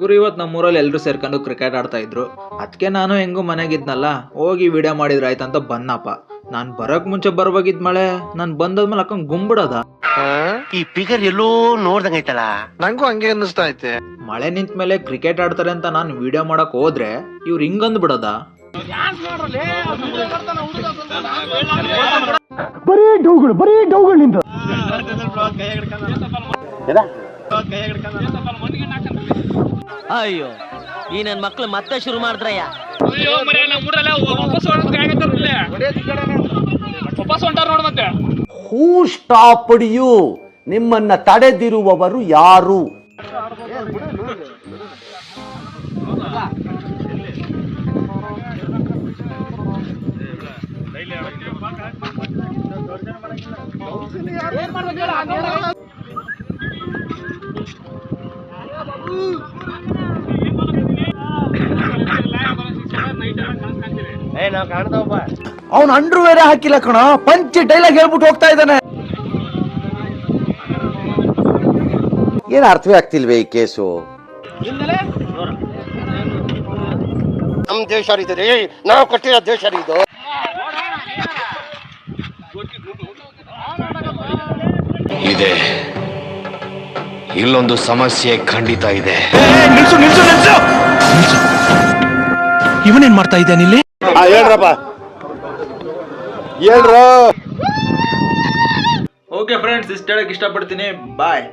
ಗುರು ಇವತ್ತು ನಮ್ಮೂರಲ್ಲಿ ಎಲ್ಲರೂ ಸೇರ್ಕೊಂಡು ಕ್ರಿಕೆಟ್ ಆಡ್ತಾ ಇದ್ರು. ಅದಕ್ಕೆ ನಾನು ಹೆಂಗೂ ಮನೆಗಿದ್ನಲ್ಲ, ಹೋಗಿ ವಿಡಿಯೋ ಮಾಡಿದ್ರೆ ಆಯ್ತಂತ ಬಂದಪ್ಪ. ನಾನು ಬರೋಕ್ ಮುಂಚೆ ಬರ್ವಾಗಿದ್ ಮಳೆ, ನಾನು ಬಂದದ್ಮೇಲೆ ಅಕ್ಕಂಗ್ ಗುಂಬಿಡದ. ಈ ಫಿಗರ್ ಎಲ್ಲೋ ನೋಡ್ದಂಗೈತಲ್ಲ, ನಂಗೂ ಹಂಗೆ ಅನ್ನಿಸ್ತಾ ಐತೆ. ಮಳೆ ನಿಂತ ಮೇಲೆ ಕ್ರಿಕೆಟ್ ಆಡ್ತಾರೆ ಅಂತ ನಾನು ವಿಡಿಯೋ ಮಾಡಕ್ ಹೋದ್ರೆ ಇವ್ರು ಹಿಂಗಂದ್ ಬಿಡೋದ. ಬರೀ ಡೌಗಳು ನಿಂತ. ಅಯ್ಯೋ ಈ ನನ್ ಮಕ್ಳು ಮತ್ತೆ ಶುರು ಮಾಡಿದ್ರಯ್ಯ. ಹೂ ಸ್ಟಾಪ್ಡ್ ಯು? ನಿಮ್ಮನ್ನ ತಡೆದಿರುವವರು ಯಾರು? ಅವನು ಅಂಡ್ರು ಬೇರೆ ಹಾಕಿಲ್ಲ ಕಣ, ಪಂಚ್ ಡೈಲಾಗ್ ಹೇಳ್ಬಿಟ್ಟು ಹೋಗ್ತಾ ಇದ್ದಾನೆ. ಏನ್ ಅರ್ಥವೇ ಆಗ್ತಿಲ್ವೇ ಈ ಕೇಸು? ನಮ್ ದೇಶ ಇದೆ, ನಾವು ಕಟ್ಟಿರೋ ದೇಶ ಇದು. ಇದೆ, ಇಲ್ಲೊಂದು ಸಮಸ್ಯೆ ಖಂಡಿತ ಇದೆ. ಇವನೇನ್ ಮಾಡ್ತಾ ಇದ್ದಾನೆ ಇಲ್ಲಿ? ಹೇಳ್ರಪ್ಪ, ಹೇಳ್ರು. ಓಕೆ ಫ್ರೆಂಡ್ಸ್, ಇಷ್ಟ ಹೇಳಕ್ ಇಷ್ಟಪಡ್ತೀನಿ. ಬಾಯ್.